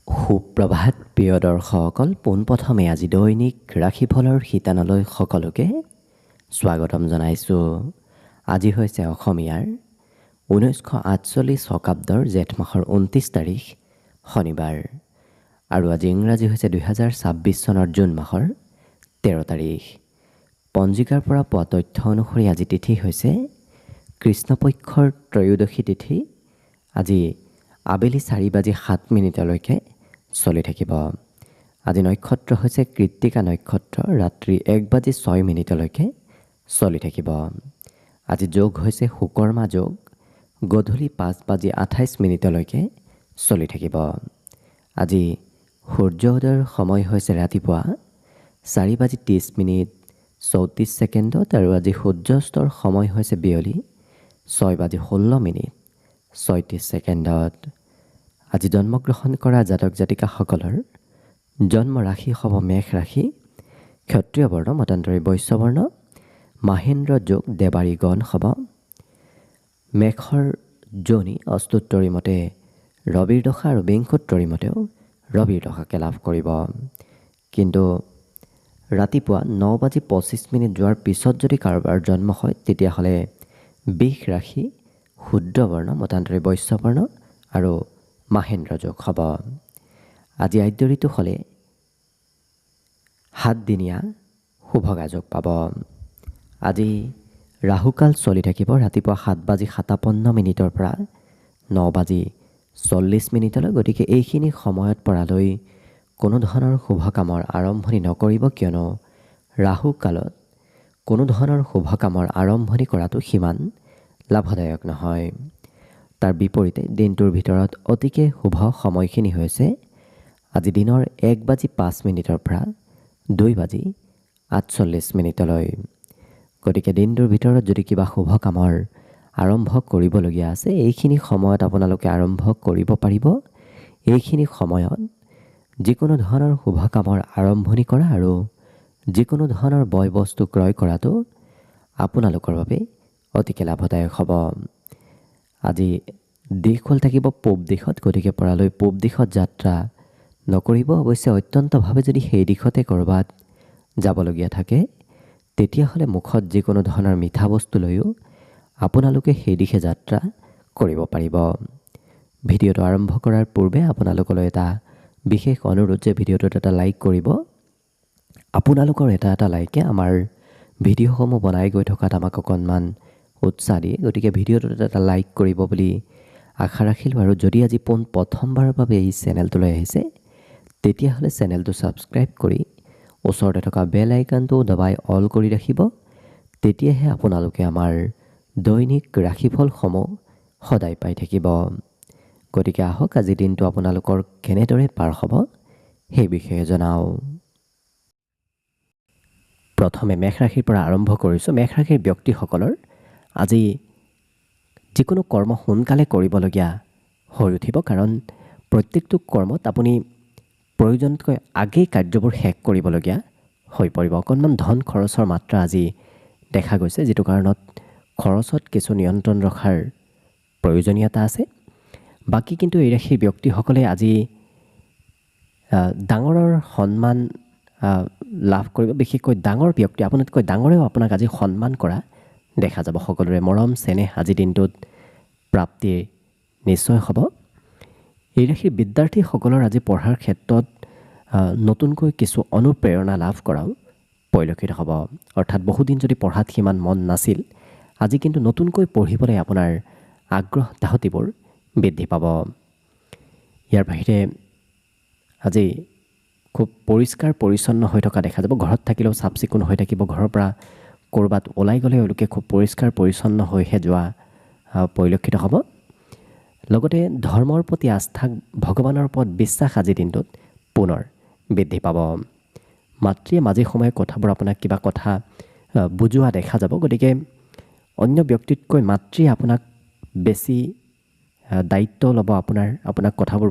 সুপ্ৰভাত প্ৰিয় দৰ্শকসকল, পোনপ্ৰথমে আজি দৈনিক ৰাশিফলৰ শিতানলৈ সকলোকে স্বাগতম জনাইছোঁ। আজি হৈছে অসমীয়াৰ 1948 শকাব্দৰ জেঠ মাহৰ 29 তাৰিখ শনিবাৰ আৰু আজি ইংৰাজী হৈছে 2026 চনৰ জুন মাহৰ 13 তাৰিখ। পঞ্জিকাৰ পৰা পোৱা তথ্য অনুসৰি আজি তিথি হৈছে কৃষ্ণপক্ষৰ ত্ৰয়োদশী তিথি। আজি আবেলি 4:07 চলি থাকিব। আজি নক্ষত্ৰ হৈছে কৃত্তিকা নক্ষত্ৰ, ৰাত্ৰি 1:06 চলি থাকিব। আজি যোগ হৈছে সুকৰ্মা যোগ, গধূলি 5:28 চলি থাকিব। আজি সূৰ্য উদয়ৰ সময় হৈছে ৰাতিপুৱা 4:30 আৰু আজি সূৰ্যাস্তৰ সময় হৈছে বিয়লি 6:16 আজি জন্মগ্ৰহণ কৰা জাতক জাতিকাসকলৰ জন্ম ৰাশি হ'ব মেষ ৰাশি, ক্ষত্ৰিয় বৰ্ণ মতান্তৰী বৈশ্য বৰ্ণ, মাহেন্দ্ৰ যোগ দেৱাৰী গণ হ'ব। মেষৰ যোনি অস্তুত্তৰী মতে ৰবিৰ দশা আৰু বিংশোত্তৰী মতেও ৰবিৰ দশাকে লাভ কৰিব। কিন্তু ৰাতিপুৱা 9:25 যোৱাৰ পিছত যদি কাৰোবাৰ জন্ম হয় তেতিয়াহ'লে বৃষ ৰাশি, শূদ্ৰ বৰ্ণ মতান্তৰী বৈশ্য বৰ্ণ আৰু মাহেন্দ্ৰ যোগ হ'ব। আজি আদ্য ঋতু হ'লে 7 দিনীয়া শুভগা যোগ পাব। আজি ৰাহুকাল চলি থাকিব ৰাতিপুৱা 7:57 পৰা 9:40 গতিকে এইখিনি সময়ত পৰালৈ কোনো ধৰণৰ শুভ কামৰ আৰম্ভণি নকৰিব, কিয়নো ৰাহুকালত কোনো ধৰণৰ শুভ কামৰ আৰম্ভণি কৰাটো সিমান লাভদায়ক নহয়। তাৰ বিপৰীতে দিনটোৰ ভিতৰত অতিকে শুভ সময়খিনি হৈছে আজি দিনৰ 1:05 পৰা 2:48 গতিকে দিনটোৰ ভিতৰত যদি কিবা শুভ কামৰ আৰম্ভ কৰিবলগীয়া আছে এইখিনি সময়ত আপোনালোকে আৰম্ভ কৰিব পাৰিব। এইখিনি সময়ত যিকোনো ধৰণৰ শুভ কামৰ আৰম্ভণি কৰা আৰু যিকোনো ধৰণৰ বয় বস্তু ক্ৰয় কৰাটো আপোনালোকৰ বাবে অতিকে লাভদায়ক হ'ব। আজি দিশ হ'ল থাকিব পূব দিশত, গতিকে পৰালৈ পূব দিশত যাত্ৰা নকৰিব। অৱশ্যে অত্যন্তভাৱে যদি সেই দিশতে ক'ৰবাত যাবলগীয়া থাকে তেতিয়াহ'লে মুখত যিকোনো ধৰণৰ মিঠা বস্তু লৈও আপোনালোকে সেই দিশে যাত্ৰা কৰিব পাৰিব। ভিডিঅ'টো আৰম্ভ কৰাৰ পূৰ্বে আপোনালোকলৈ এটা বিশেষ অনুৰোধ যে ভিডিঅ'টোত এটা লাইক কৰিব। আপোনালোকৰ এটা লাইকে আমাৰ ভিডিঅ'সমূহ বনাই গৈ থকাত আমাক অকণমান উৎসাহ দিয়ে, গতিকে ভিডিঅ'টোত এটা লাইক কৰিব বুলি আশা ৰাখিলোঁ। আৰু যদি আজি প্ৰথমবাৰৰ বাবে এই চেনেলটোলৈ আহিছে তেতিয়াহ'লে চেনেলটো ছাবস্ক্ৰাইব কৰি ওচৰতে থকা বেল আইকনটো দবাই অল কৰি ৰাখিব। তেতিয়াহে আপোনালোকে আমাৰ দৈনিক ৰাশিফলসমূহ সদায় পাই থাকিব। গতিকে আহক আজি দিনটো আপোনালোকৰ কেনেদৰে পাৰ হ'ব সেই বিষয়ে জনাওঁ। প্ৰথমে মেষ ৰাশিৰ পৰা আৰম্ভ কৰিছোঁ। মেষ ৰাশিৰ ব্যক্তিসকলৰ আজি যিকোনো কৰ্ম সোনকালে কৰিবলগীয়া হৈ উঠিব, কাৰণ প্ৰত্যেকটো কৰ্মত আপুনি প্ৰয়োজনতকৈ আগেই কাৰ্যবোৰ শেষ কৰিবলগীয়া হৈ পৰিব। অকণমান ধন খৰচৰ মাত্ৰা আজি দেখা গৈছে, যিটো কাৰণত খৰচত কিছু নিয়ন্ত্ৰণ ৰখাৰ প্ৰয়োজনীয়তা আছে। বাকী কিন্তু এই ৰাশিৰ ব্যক্তিসকলে আজি ডাঙৰৰ সন্মান লাভ কৰিব। বিশেষকৈ ডাঙৰ ব্যক্তি, আপোনাতকৈ ডাঙৰেও আপোনাক আজি সন্মান কৰা দেখা যাব। সকলোৰে মৰম চেনেহ আজি দিনটোত প্ৰাপ্তিৰ নিশ্চয় হ'ব। এই ৰাশিৰ বিদ্যাৰ্থীসকলৰ আজি পঢ়াৰ ক্ষেত্ৰত নতুনকৈ কিছু অনুপ্ৰেৰণা লাভ কৰাও পৰিলক্ষিত হ'ব। অৰ্থাৎ বহুদিন যদি পঢ়াত সিমান মন নাছিল, আজি কিন্তু নতুনকৈ পঢ়িবলৈ আপোনাৰ আগ্ৰহ তাহতিবোৰ বৃদ্ধি পাব। ইয়াৰ বাহিৰে আজি খুব পৰিষ্কাৰ পৰিচ্ছন্ন হৈ থকা দেখা যাব। ঘৰত থাকিলেও চাফ চিকুণ হৈ থাকিব। ঘৰৰ পৰা ক'ৰবাত ওলাই গ'লে এওঁলোকে খুব পৰিষ্কাৰ পৰিচ্ছন্ন হৈহে যোৱা পৰিলক্ষিত হ'ব। লগতে ধৰ্মৰ প্ৰতি আস্থা, ভগৱানৰ ওপৰত বিশ্বাস আজি দিনটোত পুনৰ বৃদ্ধি পাব। মাতৃয়ে মাজে সময়ে কথাবোৰ আপোনাক কিবা কথা বুজোৱা দেখা যাব। গতিকে অন্য ব্যক্তিতকৈ মাতৃয়ে আপোনাক বেছি দায়িত্ব ল'ব, আপোনাক কথাবোৰ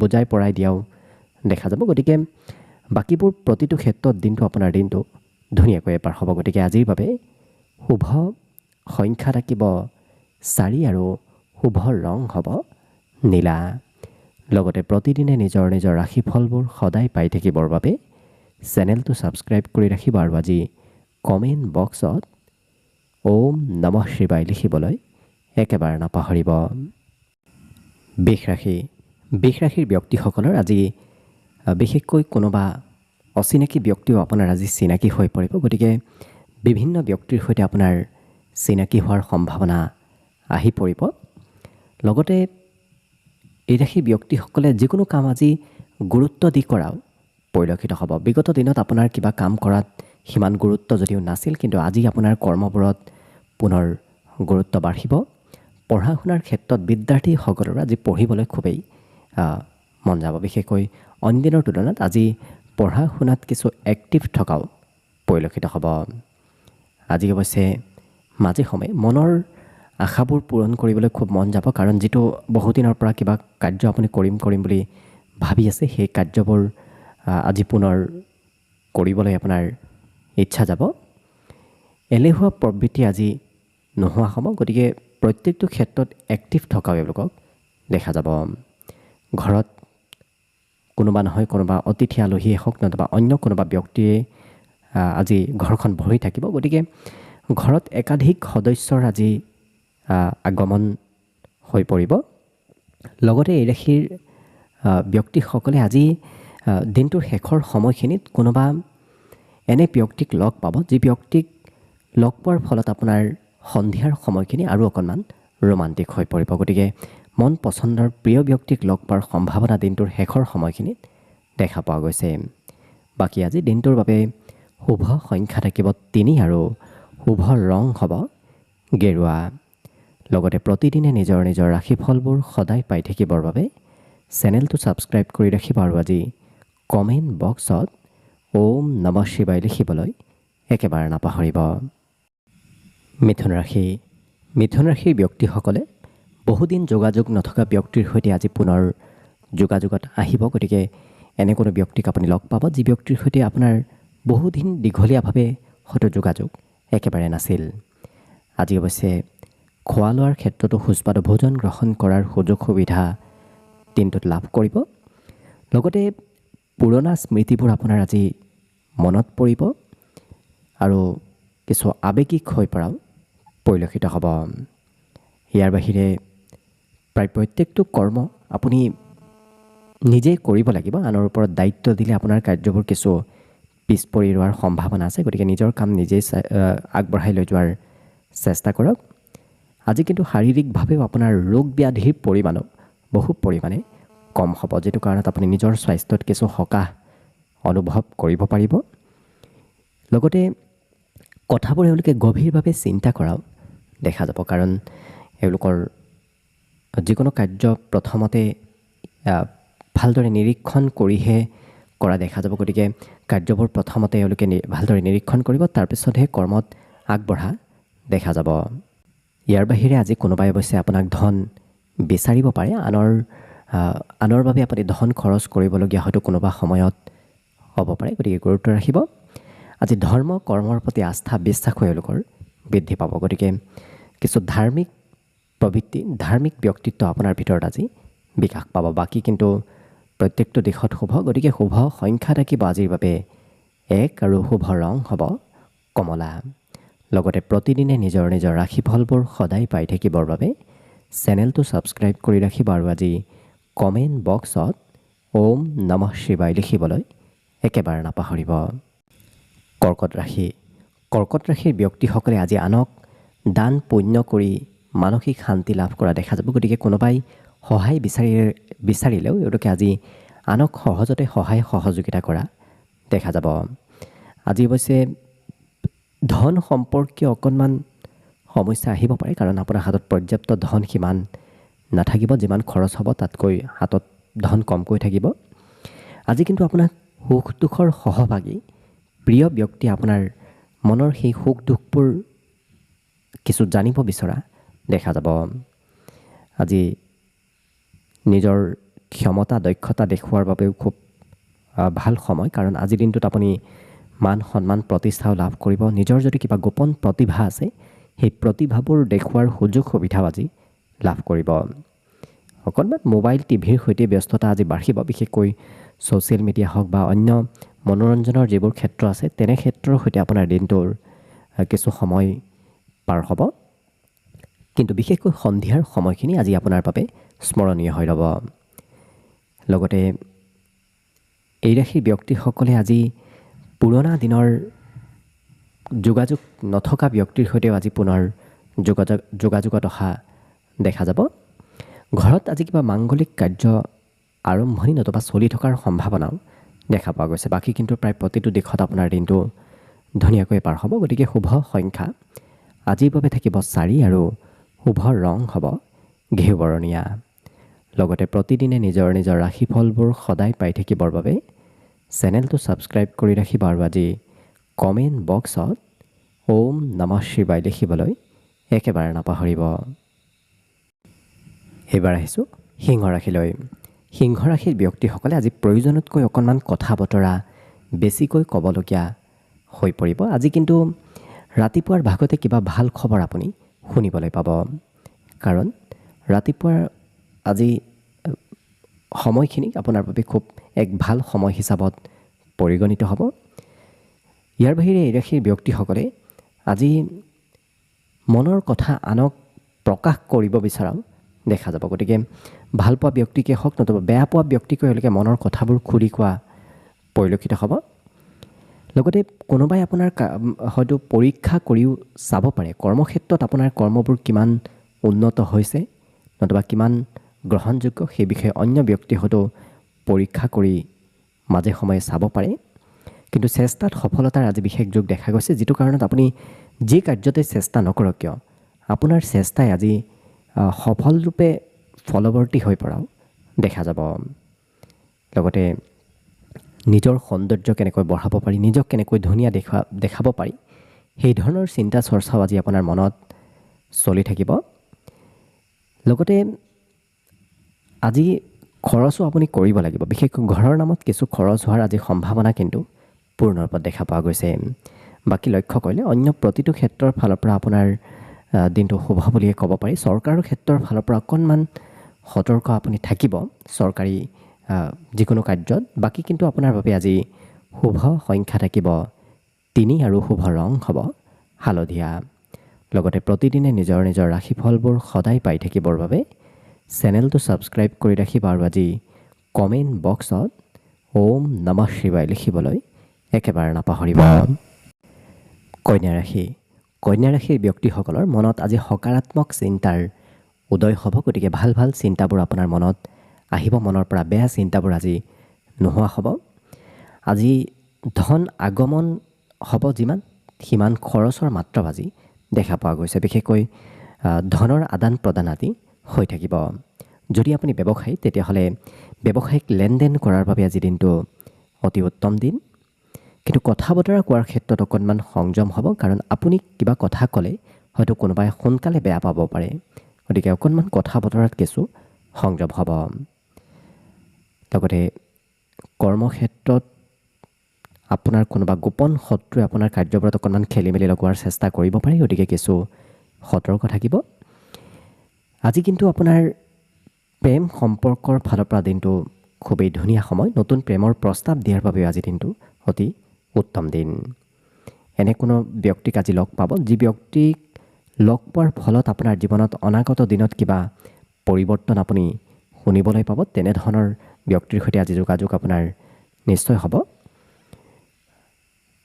বুজাই পৰাই দিয়াও দেখা যাব। গতিকে বাকীবোৰ প্ৰতিটো ক্ষেত্ৰত আপোনাৰ দিনটো ধুনীয়াকৈ পাৰ হ'ব। গতিকে আজিৰ বাবে শুভ সংখ্যা থাকিব 4 আৰু শুভ ৰং হ'ব নীলা। লগতে প্ৰতিদিনে নিজৰ নিজৰ ৰাশিফলবোৰ সদায় পাই থাকিবৰ বাবে চেনেলটো ছাবস্ক্ৰাইব কৰি ৰাখিব আৰু আজি কমেণ্ট বক্সত ওম নমঃ শিৱায় লিখিবলৈ একেবাৰে নাপাহৰিব। বৃষ ৰাশিৰ ব্যক্তিসকলৰ আজি বিশেষকৈ কোনোবা অচিনাকি ব্যক্তিও আপোনাৰ আজি চিনাকি হৈ পৰিব। গতিকে বিভিন্ন ব্যক্তিৰ সৈতে আপোনাৰ চিনাকি হোৱাৰ সম্ভাৱনা আহি পৰিব। লগতে এই ৰাশিৰ ব্যক্তিসকলে যিকোনো কাম আজি গুৰুত্ব দি কৰাও পৰিলক্ষিত হ'ব। বিগত দিনত আপোনাৰ কিবা কাম কৰাত সিমান গুৰুত্ব যদিও নাছিল, কিন্তু আজি আপোনাৰ কৰ্মবোৰত পুনৰ গুৰুত্ব বাঢ়িব। পঢ়া শুনাৰ ক্ষেত্ৰত বিদ্যাৰ্থীসকলৰ আজি পঢ়িবলৈ খুবেই মন যাব। বিশেষকৈ অন্য দিনৰ তুলনাত আজি পঢ়া শুনাত কিছু এক্টিভ থকাও পৰিলক্ষিত হ'ব। আজি অৱশ্যে মাজে সময়ে মনৰ আশাবোৰ পূৰণ কৰিবলৈ খুব মন যাব, কাৰণ যিটো বহুদিনৰ পৰা কিবা কাৰ্য আপুনি কৰিম বুলি ভাবি আছে, সেই কাৰ্যবোৰ আজি পুনৰ কৰিবলৈ আপোনাৰ ইচ্ছা যাব। এলেহুৱা প্ৰবৃত্তি আজি নোহোৱা হ'ব। গতিকে প্ৰত্যেকটো ক্ষেত্ৰত এক্টিভ থকাও এওঁলোকক দেখা যাব। ঘৰত কোনোবা নহয় কোনোবা অতিথি আলহীয়ে হওক নতুবা অন্য কোনোবা ব্যক্তিয়ে আজি ঘৰখন ভৰি থাকিব। গতিকে ঘৰত একাধিক সদস্যৰ আজি আগমন হৈ পৰিব। লগতে এই ৰাশিৰ ব্যক্তিসকলে আজি দিনটোৰ শেষৰ সময়খিনিত কোনোবা এনে ব্যক্তিক লগ পাব, যি ব্যক্তিক লগ পোৱাৰ ফলত আপোনাৰ সন্ধিয়াৰ সময়খিনি আৰু অকণমান ৰোমান্টিক হৈ পৰিব। গতিকে মন পচন্দৰ প্ৰিয় ব্যক্তিক লগ পোৱাৰ সম্ভাৱনা দিনটোৰ শেষৰ সময়খিনিত দেখা পোৱা গৈছে। বাকী আজি দিনটোৰ বাবে শুভ সংখ্যা থাকিব 3 আৰু শুভ ৰং হ'ব গেৰুৱা। লগতে প্ৰতিদিনে নিজৰ নিজৰ ৰাশিফলবোৰ সদায় পাই থাকিবৰ বাবে চেনেলটো ছাবস্ক্ৰাইব কৰি ৰাখিব আৰু আজি কমেণ্ট বক্সত ওম নমঃ শিৱায় লিখিবলৈ একেবাৰে নাপাহৰিব। মিথুন ৰাশিৰ ব্যক্তিসকলে বহুদিন যোগাযোগ নথকা ব্যক্তিৰ সৈতে আজি পুনৰ যোগাযোগত আহিব। গতিকে এনে কোনো ব্যক্তিক আপুনি লগ পাব, যি ব্যক্তিৰ সৈতে আপোনাৰ বহুদিন দীঘলীয়াভাৱে হয়তো যোগাযোগ একেবাৰে নাছিল। আজি অৱশ্যে খোৱা লোৱাৰ ক্ষেত্ৰতো সুস্বাদু ভোজন গ্ৰহণ কৰাৰ সুযোগ সুবিধা দিনটোত লাভ কৰিব। লগতে পুৰণা স্মৃতিবোৰ আপোনাৰ আজি মনত পৰিব আৰু কিছু আৱেগিক হৈ পৰাও পৰিলক্ষিত হ'ব। ইয়াৰ বাহিৰে প্ৰায় প্ৰত্যেকটো কৰ্ম আপুনি নিজেই কৰিব লাগিব। আনৰ ওপৰত দায়িত্ব দিলে আপোনাৰ কাৰ্যবোৰ কিছু পিছ পৰি ৰোৱাৰ সম্ভাৱনা আছে। গতিকে নিজৰ কাম নিজেই আগবঢ়াই লৈ যোৱাৰ চেষ্টা কৰক। আজি কিন্তু শাৰীৰিকভাৱেও আপোনাৰ ৰোগ ব্যাধিৰ পৰিমাণো বহু পৰিমাণে কম হ'ব, যিটো কাৰণত আপুনি নিজৰ স্বাস্থ্যত কিছু সকাহ অনুভৱ কৰিব পাৰিব। লগতে কথাবোৰ এওঁলোকে গভীৰভাৱে চিন্তা কৰাও দেখা যাব, কাৰণ এওঁলোকৰ যিকোনো কাৰ্য প্ৰথমতে ভালদৰে নিৰীক্ষণ কৰিহে কৰা দেখা যাব। গতিকে কাৰ্যবোৰ প্ৰথমতে এওঁলোকে ভালদৰে নিৰীক্ষণ কৰিব, তাৰপিছতহে কৰ্মত আগবঢ়া দেখা যাব। ইয়াৰ বাহিৰে আজি কোনোবাই অৱশ্যে আপোনাক ধন বিচাৰিব পাৰে। আনৰ বাবে আপুনি ধন খৰচ কৰিবলগীয়া হয়তো কোনোবা সময়ত হ'ব পাৰে। গতিকে গুৰুত্ব ৰাখিব। আজি ধৰ্ম কৰ্মৰ প্ৰতি আস্থা বিশ্বাসো এওঁলোকৰ বৃদ্ধি পাব। গতিকে কিছু ধাৰ্মিক প্ৰবৃত্তি, ধাৰ্মিক ব্যক্তিত্ব আপোনাৰ ভিতৰত আজি বিকাশ পাব। বাকী কিন্তু প্ৰত্যেকটো দিশত শুভ। গতিকে শুভ সংখ্যা থাকিব আজিৰ বাবে 1 আৰু শুভ ৰং হ'ব কমলা। লগতে প্ৰতিদিনে নিজৰ নিজৰ ৰাশিফলবোৰ সদায় পাই থাকিবৰ বাবে চেনেলটো ছাবস্ক্ৰাইব কৰি ৰাখিব আৰু আজি কমেণ্ট বক্সত ওম নমঃ শিৱায় লিখিবলৈ একেবাৰে নাপাহৰিব। কৰ্কট ৰাশিৰ ব্যক্তিসকলে আজি আনক দান পুণ্য কৰি মানসিক শান্তি লাভ কৰা দেখা যাব। গতিকে কোনোবাই সহায় বিচাৰিলেও এওঁলোকে আজি আনক সহজতে সহায় সহযোগিতা কৰা দেখা যাব। আজি অৱশ্যে ধন সম্পৰ্কীয় অকণমান সমস্যা আহিব পাৰে, কাৰণ আপোনাৰ হাতত পৰ্যাপ্ত ধন সিমান নাথাকিব। যিমান খৰচ হ'ব তাতকৈ হাতত ধন কমকৈ থাকিব। আজি কিন্তু আপোনাক সুখ দুখৰ সহভাগী প্ৰিয় ব্যক্তি আপোনাৰ মনৰ সেই সুখ দুখবোৰ কিছু জানিব বিচৰা দেখা যাব। আজি নিজৰ ক্ষমতা দক্ষতা দেখুওৱাৰ বাবেও খুব ভাল সময়, কাৰণ আজিৰ দিনটোত আপুনি মান সন্মান প্ৰতিষ্ঠাও লাভ কৰিব। নিজৰ যদি কিবা গোপন প্ৰতিভা আছে, সেই প্ৰতিভাবোৰ দেখুওৱাৰ সুযোগ সুবিধাও আজি লাভ কৰিব। অকণমান মোবাইল টিভিৰ সৈতে ব্যস্ততা আজি বাঢ়িব, বিশেষকৈ ছ'চিয়েল মিডিয়া হওক বা অন্য মনোৰঞ্জনৰ যিবোৰ ক্ষেত্ৰ আছে তেনে ক্ষেত্ৰৰ সৈতে আপোনাৰ দিনটোৰ কিছু সময় পাৰ হ'ব। কিন্তু বিশেষকৈ সন্ধিয়াৰ সময়খিনি আজি আপোনাৰ বাবে স্মৰণীয় হৈ ৰ'ব। লগতে এই ৰাশিৰ ব্যক্তিসকলে আজি পুৰণা দিনৰ যোগাযোগ নথকা ব্যক্তিৰ সৈতেও আজি পুনৰ যোগাযোগত অহা দেখা যাব। ঘৰত আজি কিবা মাংগলিক কাৰ্য আৰম্ভণি নতুবা চলি থকাৰ সম্ভাৱনাও দেখা পোৱা গৈছে। বাকী কিন্তু প্ৰায় প্ৰতিটো দিশত আপোনাৰ দিনটো ধুনীয়াকৈ পাৰ হ'ব। গতিকে শুভ সংখ্যা আজিৰ বাবে থাকিব 4 আৰু শুভ ৰং হ'ব ঘেঁহু বৰণীয়া। লগতে প্ৰতিদিনে নিজৰ নিজৰ ৰাশিফলবোৰ সদায় পাই থাকিবৰ বাবে চেনেলটো ছাবস্ক্ৰাইব কৰি ৰাখিব আৰু আজি কমেণ্ট বক্সত ওম নমঃ শিৱায় লিখিবলৈ একেবাৰে নাপাহৰিব। এইবাৰ আহিছোঁ সিংহ ৰাশিলৈ। সিংহ ৰাশিৰ ব্যক্তিসকলে আজি প্ৰয়োজনতকৈ অকণমান কথা বতৰা বেছিকৈ ক'বলগীয়া হৈ পৰিব। আজি কিন্তু ৰাতিপুৱাৰ ভাগতে কিবা ভাল খবৰ আপুনি শুনিবলৈ পাব, কাৰণ ৰাতিপুৱাৰ আজি সময়খিনি আপোনাৰ বাবে খুব এক ভাল সময় হিচাপত পৰিগণিত হ'ব। ইয়াৰ বাহিৰে এই ৰাশিৰ ব্যক্তিসকলে আজি মনৰ কথা আনক প্ৰকাশ কৰিব বিচৰাও দেখা যাব। গতিকে ভালপোৱা ব্যক্তিকে হওক নতুবা বেয়া পোৱা ব্যক্তিকে এওঁলোকে মনৰ কথাবোৰ খুলি কোৱা পৰিলক্ষিত হ'ব। লগতে কোনোবাই আপোনাৰ হয়তো পৰীক্ষা কৰিও চাব পাৰে কৰ্মক্ষেত্ৰত আপোনাৰ কৰ্মবোৰ কিমান উন্নত হৈছে নতুবা কিমান গ্ৰহণযোগ্য, সেই বিষয়ে অন্য ব্যক্তি হয়তো পৰীক্ষা কৰি মাজে সময়ে চাব পাৰে। কিন্তু চেষ্টাত সফলতাৰ আজি বিশেষ যোগ দেখা গৈছে, যিটো কাৰণত আপুনি যি কাৰ্যতে চেষ্টা নকৰক কিয় আপোনাৰ চেষ্টাই আজি সফলৰূপে ফলৱৰ্তী হৈ পৰাও দেখা যাব। লগতে নিজৰ সৌন্দৰ্য কেনেকৈ বঢ়াব পাৰি, নিজক কেনেকৈ ধুনীয়া দেখাব পাৰি, সেই ধৰণৰ চিন্তা চৰ্চাও আজি আপোনাৰ মনত চলি থাকিব। লগতে আজি খৰচো আপুনি কৰিব লাগিব, বিশেষকৈ ঘৰৰ নামত কিছু খৰচ হোৱাৰ আজি সম্ভাৱনা কিন্তু পূৰ্ণ ৰূপত দেখা পোৱা গৈছে। বাকী লক্ষ্য কৰিলে অন্য প্ৰতিটো ক্ষেত্ৰৰ ফালৰ পৰা আপোনাৰ দিনটো শুভ বুলিয়ে ক'ব পাৰি। চৰকাৰৰ ক্ষেত্ৰৰ ফালৰ পৰা অকণমান সতৰ্ক আপুনি থাকিব চৰকাৰী যিকোনো কাৰ্যত। বাকী কিন্তু আপোনাৰ বাবে আজি শুভ সংখ্যা থাকিব 3 আৰু শুভ ৰং হ'ব হালধীয়া। লগতে প্ৰতিদিনে নিজৰ নিজৰ ৰাশিফলবোৰ সদায় পাই থাকিবৰ বাবে চেনেলটো ছাবস্ক্ৰাইব কৰি ৰাখিব আৰু আজি কমেণ্ট বক্সত ওম নমঃ শিৱায় লিখিবলৈ একেবাৰে নাপাহৰিব। কন্যা ৰাশি। কন্যা ৰাশিৰ ব্যক্তিসকলৰ মনত আজি সকাৰাত্মক চিন্তাৰ উদয় হ'ব। গতিকে ভাল ভাল চিন্তাবোৰ আপোনাৰ মনত আহিব, মনৰ পৰা বেয়া চিন্তাবোৰ আজি নোহোৱা হ'ব। আজি ধন আগমন হ'ব, যিমান সিমান খৰচৰ মাত্ৰা আজি দেখা পোৱা গৈছে। বিশেষকৈ ধনৰ আদান প্ৰদান আদি হৈ থাকিব। যদি আপুনি ব্যৱসায়ী তেতিয়াহ'লে ব্যৱসায়িক লেনদেন কৰাৰ বাবে আজি দিনটো অতি উত্তম দিন। কিন্তু কথা বতৰা কোৱাৰ ক্ষেত্ৰত অকণমান সংযম হ'ব, কাৰণ আপুনি কিবা কথা ক'লে হয়তো কোনোবাই সোনকালে বেয়া পাব পাৰে। গতিকে অকণমান কথা বতৰাত কিছু সংযম হ'ব। লগতে কৰ্মক্ষেত্ৰত আপোনাৰ কোনোবা গোপন শত্ৰুৱে আপোনাৰ কাৰ্যবোৰত অকণমান খেলি মেলি লগোৱাৰ চেষ্টা কৰিব পাৰে, গতিকে কিছু সতৰ্ক থাকিব। আজি কিন্তু আপোনাৰ প্ৰেম সম্পৰ্কৰ ফালৰ পৰা দিনটো খুবেই ধুনীয়া সময়। নতুন প্ৰেমৰ প্ৰস্তাৱ দিয়াৰ বাবেও আজি দিনটো অতি উত্তম দিন। এনে কোনো ব্যক্তিক আজি লগ পাব, যি ব্যক্তিক লগ পোৱাৰ ফলত আপোনাৰ জীৱনত অনাগত দিনত কিবা পৰিৱৰ্তন আপুনি শুনিবলৈ পাব। তেনেধৰণৰ ব্যক্তিৰ সৈতে আজি যোগাযোগ আপোনাৰ নিশ্চয় হ'ব।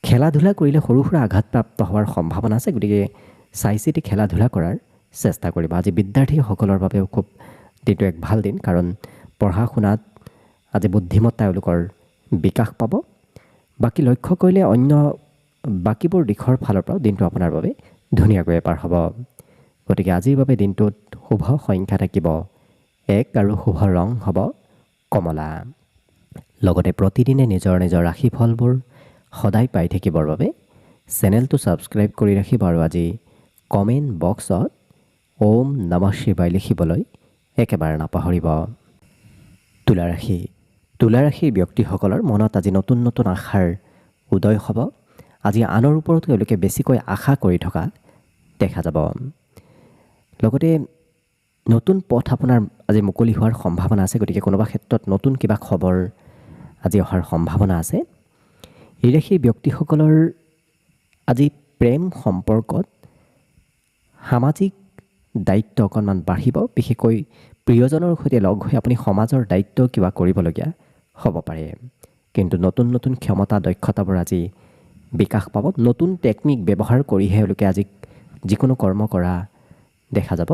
খেলা ধূলা কৰিলে সৰু সুৰা আঘাতপ্ৰাপ্ত হোৱাৰ সম্ভাৱনা আছে, গতিকে চাই চিতি খেলা ধূলা কৰাৰ চেষ্টা কৰিব। আজি বিদ্যাৰ্থীসকলৰ বাবেও খুব দিনটো এক ভাল দিন, কাৰণ পঢ়া শুনাত আজি বুদ্ধিমত্তা তেওঁলোকৰ বিকাশ পাব। বাকী লক্ষ্য কৰিলে অন্য বাকীবোৰ দিশৰ ফালৰ পৰাও দিনটো আপোনাৰ বাবে ধুনীয়াকৈ পাৰ হ'ব। গতিকে আজিৰ বাবে দিনটোত শুভ সংখ্যা থাকিব 1 আৰু শুভ ৰং হ'ব কমলা। লগতে প্ৰতিদিনে নিজৰ নিজৰ ৰাশিফলবোৰ সদায় পাই থাকিবৰ বাবে চেনেলটো ছাবস্ক্ৰাইব কৰি ৰাখিব আৰু আজি কমেণ্ট বক্সত ওম নমঃ শিৱায় লিখিবলৈ একেবাৰে নাপাহৰিব। তুলা ৰাশি। তুলা ৰাশিৰ ব্যক্তিসকলৰ মনত আজি নতুন নতুন আশাৰ উদয় হ'ব। আজি আনৰ ওপৰত তেওঁলোকে বেছিকৈ আশা কৰি থকা দেখা যাব। লগতে নতুন পথ আপোনাৰ আজি মুকলি হোৱাৰ সম্ভাৱনা আছে। গতিকে কোনোবা ক্ষেত্ৰত নতুন কিবা খবৰ আজি অহাৰ সম্ভাৱনা আছে। এই ৰাশিৰ ব্যক্তিসকলৰ আজি প্ৰেম সম্পৰ্কত সামাজিক দায়িত্ব অকণমান বাঢ়িব। বিশেষকৈ প্ৰিয়জনৰ সৈতে লগ হৈ আপুনি সমাজৰ দায়িত্ব কিবা কৰিবলগীয়া হ'ব পাৰে। কিন্তু নতুন নতুন ক্ষমতা দক্ষতাবোৰ আজি বিকাশ পাব। নতুন টেকনিক ব্যৱহাৰ কৰিহে এওঁলোকে আজি যিকোনো কৰ্ম কৰা দেখা যাব।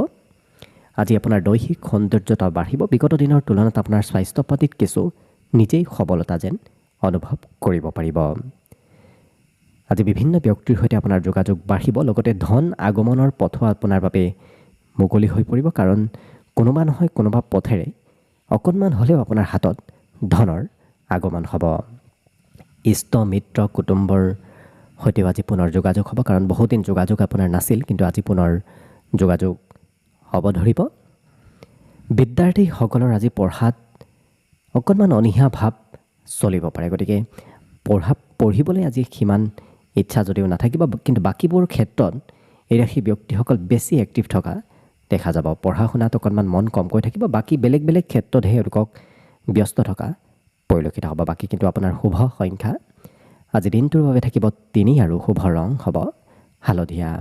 আজি আপোনাৰ দৈহিক সৌন্দৰ্যতা বাঢ়িব। বিগত দিনৰ তুলনাত আপোনাৰ স্বাস্থ্য পাতিত কিছু নিজেই সবলতা যেন অনুভৱ কৰিব পাৰিব। আজি বিভিন্ন ব্যক্তিৰ সৈতে আপোনাৰ যোগাযোগ বাঢ়িব। লগতে ধন আগমনৰ পথো আপোনাৰ বাবে মুকলি হৈ পৰিব। কাৰণ কোনোবা নহয় কোনোবা পথেৰে অকণমান হ'লেও আপোনাৰ হাতত ধনৰ আগমন হ'ব। ইষ্ট মিত্ৰ কুটুম্বৰ সৈতেও আজি পুনৰ যোগাযোগ হ'ব। কাৰণ বহুদিন যোগাযোগ আপোনাৰ নাছিল, কিন্তু আজি পুনৰ যোগাযোগ হ'ব ধৰিব। বিদ্যাৰ্থীসকলৰ আজি পঢ়াত অকণমান অনীহা ভাৱ চলিব পাৰে। গতিকে পঢ়িবলৈ আজি সিমান ইচ্ছা যদিও নাথাকিব, কিন্তু বাকীবোৰ ক্ষেত্ৰত এই ৰাশি ব্যক্তিসকল বেছি এক্টিভ থকা দেখা যাব। পঢ়া শুনাত অকণমান মন কমকৈ থাকিব। বাকী বেলেগ বেলেগ ক্ষেত্ৰতহে এওঁলোকক ব্যস্ত থকা পৰিলক্ষিত হ'ব। বাকী কিন্তু আপোনাৰ শুভ সংখ্যা আজি দিনটোৰ বাবে থাকিব 3 আৰু শুভ ৰং হ'ব হালধীয়া।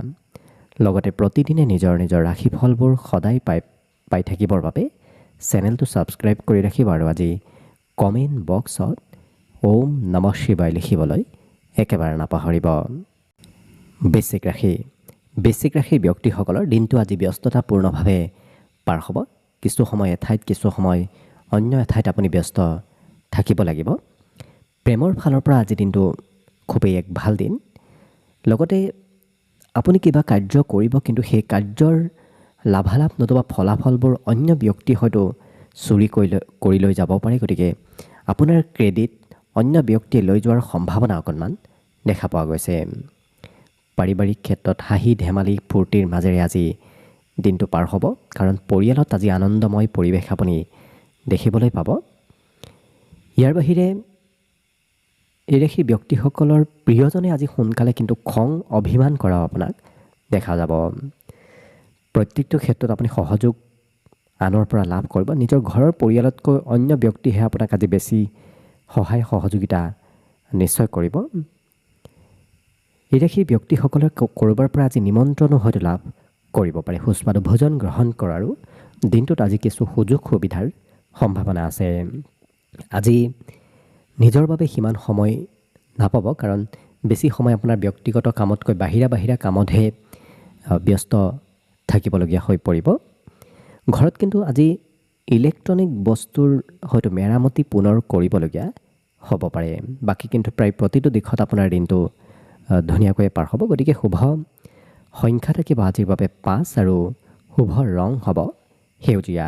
লগতে প্ৰতিদিনে নিজৰ নিজৰ ৰাশিফলবোৰ সদায় পাই থাকিবৰ বাবে চেনেলটো ছাবস্ক্ৰাইব কৰি ৰাখিব। আৰু আজি কমেণ্ট বক্সত ওম নমঃ শিৱায় লিখিবলৈ একেবাৰে নাপাহৰিব। বৃশ্চিক ৰাশিৰ ব্যক্তিসকলৰ দিনটো আজি ব্যস্ততাপূৰ্ণভাৱে পাৰ হ'ব। কিছু সময় এঠাইত, কিছু সময় অন্য এঠাইত আপুনি ব্যস্ত থাকিব লাগিব। প্ৰেমৰ ফালৰ পৰা আজি দিনটো খুবেই এক ভাল দিন। লগতে আপুনি কিবা কাৰ্য কৰিব, কিন্তু সেই কাৰ্যৰ লাভালাভ নতুবা ফলাফলবোৰ অন্য ব্যক্তি হয়তো চুৰি কৰি লৈ যাব পাৰে। গতিকে আপোনাৰ ক্ৰেডিট অন্য ব্যক্তিয়ে লৈ যোৱাৰ সম্ভাৱনা অকণমান দেখা পোৱা গৈছে। পাৰিবাৰিক ক্ষেত্ৰত হাঁহি ধেমালি ফূৰ্তিৰ মাজেৰে আজি দিনটো পাৰ হ'ব। কাৰণ পৰিয়ালত আজি আনন্দময় পৰিৱেশ আপুনি দেখিবলৈ পাব। ইয়াৰ বাহিৰে এই ৰাশিৰ ব্যক্তিসকলৰ প্ৰিয়জনে আজি সোনকালে কিন্তু খং অভিমান কৰাও আপোনাক দেখা যাব। প্ৰত্যেকটো ক্ষেত্ৰত আপুনি সহযোগ আনৰ পৰা লাভ কৰিব। নিজৰ ঘৰৰ পৰিয়ালতকৈ অন্য ব্যক্তিহে আপোনাক আজি বেছি সহায় সহযোগিতা নিশ্চয় কৰিব। এই ৰাশিৰ ব্যক্তিসকলে ক'ৰবাৰ পৰা আজি নিমন্ত্ৰণো হয়তো লাভ কৰিব পাৰে। সুস্বাদু ভোজন গ্ৰহণ কৰাৰো দিনটোত আজি কিছু সুযোগ সুবিধাৰ সম্ভাৱনা আছে। আজি নিজৰ বাবে সিমান সময় নাপাব। কাৰণ বেছি সময় আপোনাৰ ব্যক্তিগত কামতকৈ বাহিৰা কামতহে ব্যস্ত থাকিবলগীয়া হৈ পৰিব। ঘৰত কিন্তু আজি ইলেক্ট্ৰনিক বস্তুৰ হয়তো মেৰামতি পুনৰ কৰিবলগীয়া হ'ব পাৰে। বাকী কিন্তু প্ৰায় প্ৰতিটো দিশত আপোনাৰ দিনটো ধুনীয়াকৈ পাৰ হ'ব। গতিকে শুভ সংখ্যা থাকিব আজিৰ বাবে 5 আৰু শুভ ৰং হ'ব সেউজীয়া।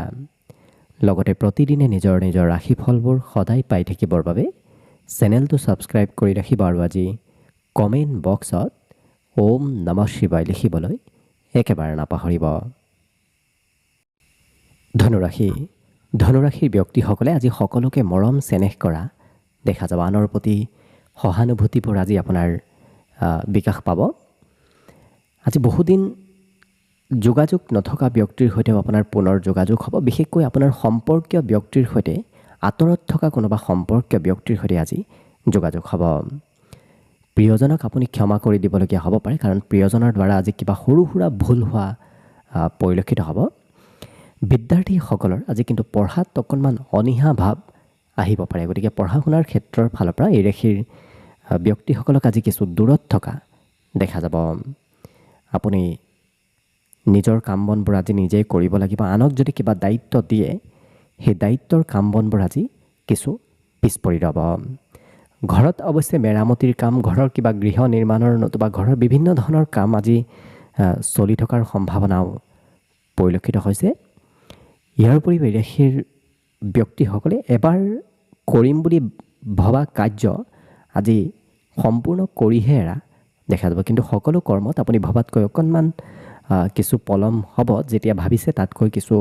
লগতে প্ৰতিদিনে নিজৰ নিজৰ ৰাশিফলবোৰ সদায় পাই থাকিবৰ বাবে চেনেলটো ছাবস্ক্ৰাইব কৰি ৰাখিব। আৰু আজি কমেণ্ট বক্সত ওম নমঃ শিৱায় লিখিবলৈ একেবাৰে নাপাহৰিব। ধনুৰাশিৰ ব্যক্তিসকলে আজি সকলোকে মৰম চেনেহ কৰা দেখা যাব। আনৰ প্ৰতি সহানুভূতিবোৰ আজি আপোনাৰ বিকাশ পাব। আজি বহুদিন যোগাযোগ নথকা ব্যক্তিৰ সৈতেও আপোনাৰ পুনৰ যোগাযোগ হ'ব। বিশেষকৈ আপোনাৰ সম্পৰ্কীয় ব্যক্তিৰ সৈতে আঁতৰত থকা কোনোবা সম্পৰ্কীয় ব্যক্তিৰ সৈতে আজি যোগাযোগ হ'ব। প্ৰিয়জনক আপুনি ক্ষমা কৰি দিবলগীয়া হ'ব পাৰে। কাৰণ প্ৰিয়জনৰ দ্বাৰা আজি কিবা সৰু সুৰা ভুল হোৱা পৰিলক্ষিত হ'ব। বিদ্যাৰ্থীসকলৰ আজি কিন্তু পঢ়াত অকণমান অনীহা ভাৱ আহিব পাৰে। গতিকে পঢ়া শুনাৰ ক্ষেত্ৰৰ ফালৰ পৰা এই ৰাশিৰ ব্যক্তিসকলক আজি কিছু দূৰত থকা দেখা যাব। আপুনি নিজৰ কাম বনবোৰ আজি নিজেই কৰিব লাগিব। আনক যদি কিবা দায়িত্ব দিয়ে, সেই দায়িত্বৰ কাম বনবোৰ আজি কিছু পিছ পৰি ৰ'ব। ঘৰত অৱশ্যে মেৰামতিৰ কাম, ঘৰৰ কিবা গৃহ নিৰ্মাণৰ নতুবা ঘৰৰ বিভিন্ন ধৰণৰ কাম আজি চলি থকাৰ সম্ভাৱনাও পৰিলক্ষিত হৈছে। ইয়াৰ উপৰিও এই ৰাশিৰ ব্যক্তিসকলে এবাৰ কৰিম বুলি ভবা কাৰ্য আজি সম্পূৰ্ণ কৰিহে এৰা দেখা যাব। কিন্তু সকলো কৰ্মত আপুনি ভবাতকৈ অকণমান কিছু পলম হ'ব। যেতিয়া ভাবিছে তাতকৈ কিছু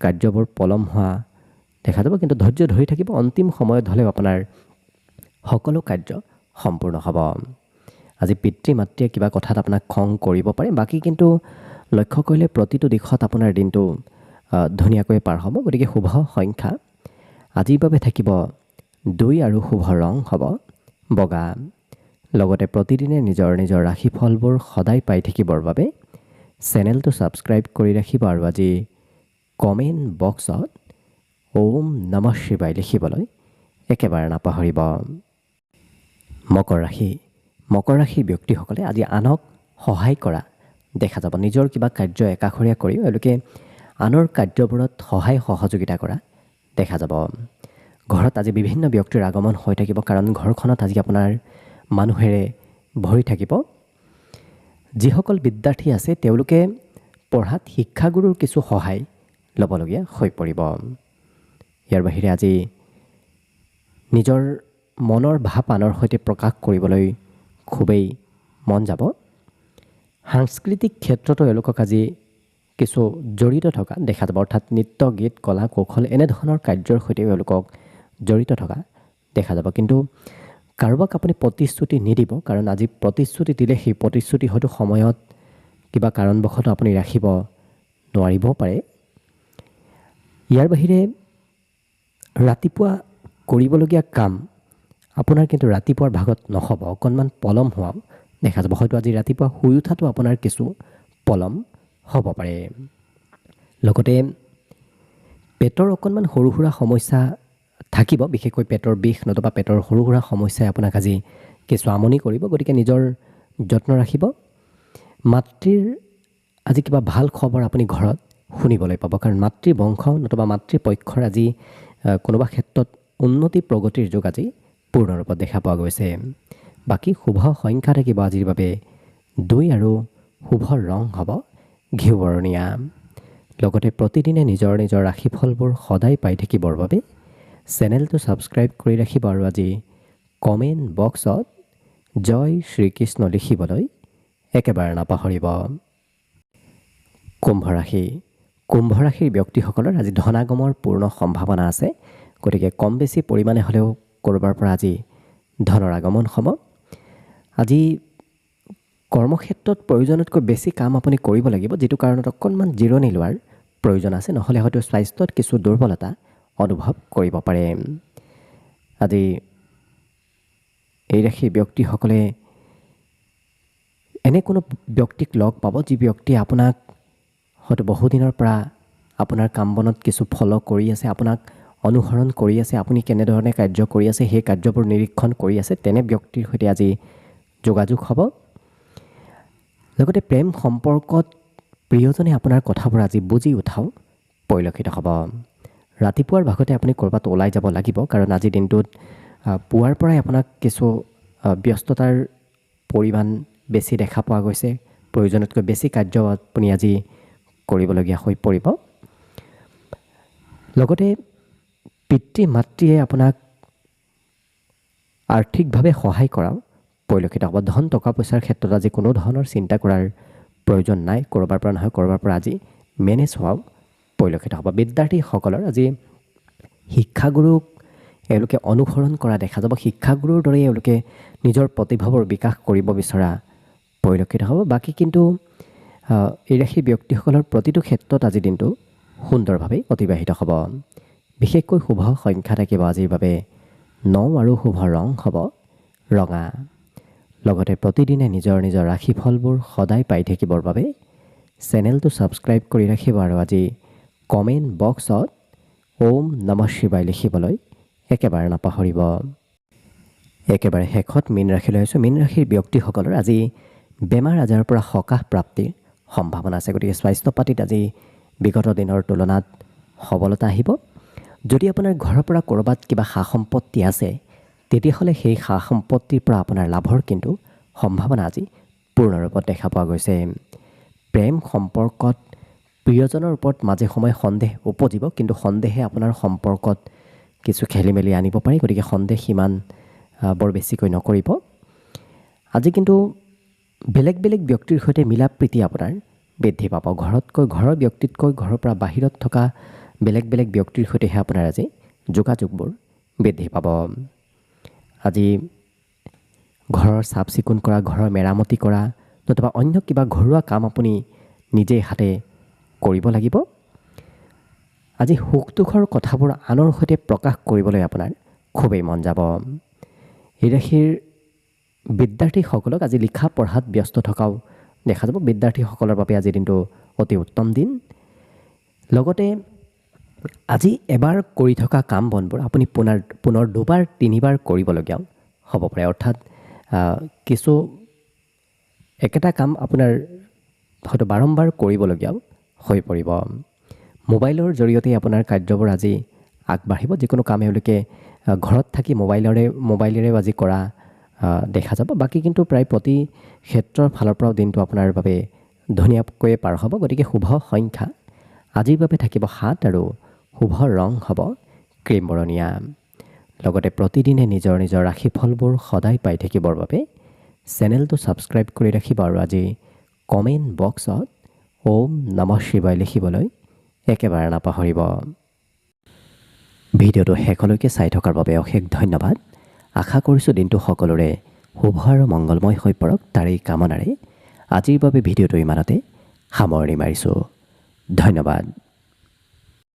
কাৰ্যবোৰ পলম হোৱা দেখা যাব। কিন্তু ধৈৰ্য ধৰি থাকিব। অন্তিম সময়ত হ'লেও আপোনাৰ সকলো কাৰ্য সম্পূৰ্ণ হ'ব। আজি পিতৃ মাতৃয়ে কিবা কথাত আপোনাক খং কৰিব পাৰে। বাকী কিন্তু লক্ষ্য কৰিলে প্ৰতিটো দিশত আপোনাৰ দিনটো ধুনীয়াকৈ পাৰ হ'ব। গতিকে শুভ সংখ্যা আজিৰ বাবে থাকিব 2 আৰু শুভ ৰং হ'ব বগা। লগতে প্ৰতিদিনে নিজৰ নিজৰ ৰাশিফলবোৰ সদায় পাই থাকিবৰ বাবে চেনেলটো ছাবস্ক্ৰাইব কৰি ৰাখিব আৰু আজি কমেণ্ট বক্সত ওম নমঃ শিৱায় লিখিবলৈ একেবাৰে নাপাহৰিব। মকৰ ৰাশি। মকৰ ৰাশিৰ ব্যক্তিসকলে আজি আনক সহায় কৰা দেখা যাব। নিজৰ কিবা কাৰ্য একাষৰীয়া কৰিও এওঁলোকে আনৰ কাৰ্যবোৰত সহায় সহযোগিতা কৰা দেখা যাব। ঘৰত আজি বিভিন্ন ব্যক্তিৰ আগমন হৈ থাকিব, কাৰণ ঘৰখনত আজি আপোনাৰ মানুহেৰে ভৰি থাকিব। যিসকল বিদ্যাৰ্থী আছে তেওঁলোকে পঢ়াত শিক্ষাগুৰুৰ কিছু সহায় ল'বলগীয়া হৈ পৰিব। ইয়াৰ বাহিৰে আজি নিজৰ মনৰ ভাৱ আনৰ সৈতে প্ৰকাশ কৰিবলৈ খুবেই মন যাব। সাংস্কৃতিক ক্ষেত্ৰতো এওঁলোকক আজি কিছু জড়িত থকা দেখা যাব, অৰ্থাৎ নৃত্য, গীত, কলা, কৌশল এনেধৰণৰ কাৰ্যৰ সৈতে এওঁলোকক জড়িত থকা দেখা যাব। কিন্তু কাৰোবাক আপুনি প্ৰতিশ্ৰুতি নিদিব, কাৰণ আজি প্ৰতিশ্ৰুতি দিলে সেই প্ৰতিশ্ৰুতি হয়তো সময়ত কিবা কাৰণবশতঃ আপুনি ৰাখিব নোৱাৰিবও পাৰে। ইয়াৰ বাহিৰে ৰাতিপুৱা কৰিবলগীয়া কাম আপোনাৰ কিন্তু ৰাতিপুৱাৰ ভাগত নহ'ব, অকণমান পলম হোৱাও দেখা যাব। হয়তো আজি ৰাতিপুৱা শুই উঠাটো আপোনাৰ কিছু পলম হ'ব পাৰে। লগতে পেটৰ অকণমান সৰু সুৰা সমস্যা থাকিব, বিশেষকৈ পেটৰ বিষ নতুবা পেটৰ সৰু সুৰা সমস্যাই আপোনাক আজি কিছু আমনি কৰিব। গতিকে নিজৰ যত্ন ৰাখিব। মাতৃৰ আজি কিবা ভাল খবৰ আপুনি ঘৰত শুনিবলৈ পাব, কাৰণ মাতৃ বংশ নতুবা মাতৃপক্ষৰ আজি কোনোবা ক্ষেত্ৰত উন্নতি প্ৰগতিৰ যোগ আজি পূৰ্ণৰূপত দেখা পোৱা গৈছে। বাকী শুভ সংখ্যা থাকিব আজিৰ বাবে 2 আৰু শুভ ৰং হ'ব ঘিউ বৰণীয়া। লগতে প্ৰতিদিনে নিজৰ নিজৰ ৰাশিফলবোৰ সদায় পাই থাকিবৰ বাবে চেনেলটো ছাবস্ক্ৰাইব কৰি ৰাখিব আৰু আজি কমেণ্ট বক্সত জয় শ্ৰীকৃষ্ণ লিখিবলৈ একেবাৰে নাপাহৰিব। কুম্ভ ৰাশি। কুম্ভ ৰাশিৰ ব্যক্তিসকলৰ আজি ধনাগমৰ পূৰ্ণ সম্ভাৱনা আছে। গতিকে কম বেছি পৰিমাণে হ'লেও ক'ৰবাৰ পৰা আজি ধনৰ আগমন হ'ব। আজি কৰ্মক্ষেত্ৰত প্ৰয়োজনতকৈ বেছি কাম আপুনি কৰিব লাগিব, যিটো কাৰণত অকণমান জিৰণি লোৱাৰ প্ৰয়োজন আছে, নহ'লে হয়তো স্বাস্থ্যত কিছু দুৰ্বলতা অনুভৱ কৰিব পাৰে। আজি এই ৰাশিৰ ব্যক্তিসকলে এনে কোনো ব্যক্তিক লগ পাব, যি ব্যক্তিয়ে আপোনাক হয়তো বহুদিনৰ পৰা আপোনাৰ কাম বনত কিছু ফল' কৰি আছে, আপোনাক অনুসৰণ কৰি আছে, আপুনি কেনেধৰণে কাৰ্য কৰি আছে সেই কাৰ্যবোৰ নিৰীক্ষণ কৰি আছে, তেনে ব্যক্তিৰ সৈতে আজি যোগাযোগ হ'ব। লগতে প্ৰেম সম্পৰ্কত প্ৰিয়জনে আপোনাৰ কথাবোৰ আজি বুজি উঠাও পৰিলক্ষিত হ'ব। ৰাতিপুৱাৰ ভাগতে আপুনি ক'ৰবাত ওলাই যাব লাগিব, কাৰণ আজিৰ দিনটোত পুৱাৰ পৰাই আপোনাক কিছু ব্যস্ততাৰ পৰিমাণ বেছি দেখা পোৱা গৈছে। প্ৰয়োজনতকৈ বেছি কাৰ্য আপুনি আজি কৰিবলগীয়া হৈ পৰিব। লগতে পিতৃ মাতৃয়ে আপোনাক আৰ্থিকভাৱে সহায় কৰাও পৰিলক্ষিত হ'ব। ধন টকা পইচাৰ ক্ষেত্ৰত আজি কোনো ধৰণৰ চিন্তা কৰাৰ প্ৰয়োজন নাই। ক'ৰবাৰ পৰা নহয় ক'ৰবাৰ পৰা আজি মেনেজ হোৱাও পৰিলক্ষিত হ'ব। বিদ্যাৰ্থীসকলৰ আজি শিক্ষাগুৰুক এওঁলোকে অনুসৰণ কৰা দেখা যাব। শিক্ষাগুৰুৰ দৰে এওঁলোকে নিজৰ প্ৰতিভাবোৰ বিকাশ কৰিব বিচৰা পৰিলক্ষিত হ'ব। বাকী কিন্তু এই ৰাশিৰ ব্যক্তিসকলৰ প্ৰতিটো ক্ষেত্ৰত আজিৰ দিনটো সুন্দৰভাৱে অতিবাহিত হ'ব। বিশেষকৈ শুভ সংখ্যা থাকিব আজিৰ বাবে 9 আৰু শুভ ৰং হ'ব ৰঙা। লগতে প্ৰতিদিনে নিজৰ নিজৰ ৰাশিফলবোৰ সদায় পাই থাকিবৰ বাবে চেনেলটো ছাবস্ক্ৰাইব কৰি ৰাখিব আৰু আজি কমেণ্ট বক্সত ওম নমঃ শিৱায় লিখিবলৈ একেবাৰে নাপাহৰিব। একেবাৰে শেষত মীন ৰাশিলৈ আহিছোঁ। মীন ৰাশিৰ ব্যক্তিসকলৰ আজি বেমাৰ আজাৰৰ পৰা সকাহ প্ৰাপ্তিৰ সম্ভাৱনা আছে। গতিকে স্বাস্থ্য পাতিত আজি বিগত দিনৰ তুলনাত সবলতা আহিব। যদি আপোনাৰ ঘৰৰ পৰা ক'ৰবাত কিবা সা সম্পত্তি আছে, তেতিয়াহ'লে সেই সা সম্পত্তিৰ পৰা আপোনাৰ লাভৰ কিন্তু সম্ভাৱনা আজি পূৰ্ণৰূপত দেখা পোৱা গৈছে। প্ৰেম সম্পৰ্কত প্ৰিয়জনৰ ওপৰত মাজে সময়ে সন্দেহ উপজিব, কিন্তু সন্দেহে আপোনাৰ সম্পৰ্কত কিছু খেলি মেলি আনিব পাৰে। গতিকে সন্দেহ সিমান বৰ বেছিকৈ নকৰিব। আজি কিন্তু বেলেগ বেলেগ ব্যক্তিৰ সৈতে মিলা প্ৰীতি আপোনাৰ বৃদ্ধি পাব। ঘৰৰ ব্যক্তিতকৈ ঘৰৰ পৰা বাহিৰত থকা বেলেগ বেলেগ ব্যক্তিৰ সৈতেহে আপোনাৰ আজি যোগাযোগবোৰ বৃদ্ধি পাব। আজি ঘৰৰ চাফ চিকুণ কৰা, ঘৰৰ মেৰামতি কৰা নতুবা অন্য কিবা ঘৰুৱা কাম আপুনি নিজে হাতে কৰিব লাগিব। আজি সুখ দুখৰ কথাবোৰ আনৰ সৈতে প্ৰকাশ কৰিবলৈ আপোনাৰ খুবেই মন যাব। এই ৰাশিৰ বিদ্যাৰ্থীসকলক আজি লিখা পঢ়াত ব্যস্ত থকাও দেখা যাব। বিদ্যাৰ্থীসকলৰ বাবে আজিৰ দিনটো অতি উত্তম দিন। লগতে আজি এবাৰ কৰি থকা কাম বনবোৰ আপুনি পুনৰ দুবাৰ তিনিবাৰ কৰিবলগীয়াও হ'ব পাৰে। অৰ্থাৎ কিছু একেটা কাম আপোনাৰ হয়তো বাৰম্বাৰ কৰিবলগীয়াও হৈ পৰিব। মোবাইলৰ জৰিয়তে আপোনাৰ কাৰ্যবোৰ আজি আগবাঢ়িব। যিকোনো কাম এওঁলোকে ঘৰত থাকি মোবাইলেৰে আজি কৰা দেখা যাব। বাকী কিন্তু প্ৰায় প্ৰতি ক্ষেত্ৰৰ ফালৰ পৰাও দিনটো আপোনাৰ বাবে ধুনীয়াকৈ পাৰ হ'ব। গতিকে শুভ সংখ্যা আজিৰ বাবে থাকিব 7 আৰু শুভ ৰং হ'ব ক্ৰীম বৰণীয়া। লগতে প্ৰতিদিনে নিজৰ নিজৰ ৰাশিফলবোৰ সদায় পাই থাকিবৰ বাবে চেনেলটো ছাবস্ক্ৰাইব কৰি ৰাখিব আৰু আজি কমেণ্ট বক্সত ওম নমঃ শিৱায় লিখিবলৈ একেবাৰে নাপাহৰিব। ভিডিঅ'টো শেষলৈকে চাই থকাৰ বাবে অশেষ ধন্যবাদ। আশা কৰিছোঁ দিনটো সকলোৰে শুভ আৰু মংগলময় হৈ পৰক তাৰেই কামনাৰে আজিৰ বাবে ভিডিঅ'টো ইমানতে সামৰণি মাৰিছোঁ। ধন্যবাদ।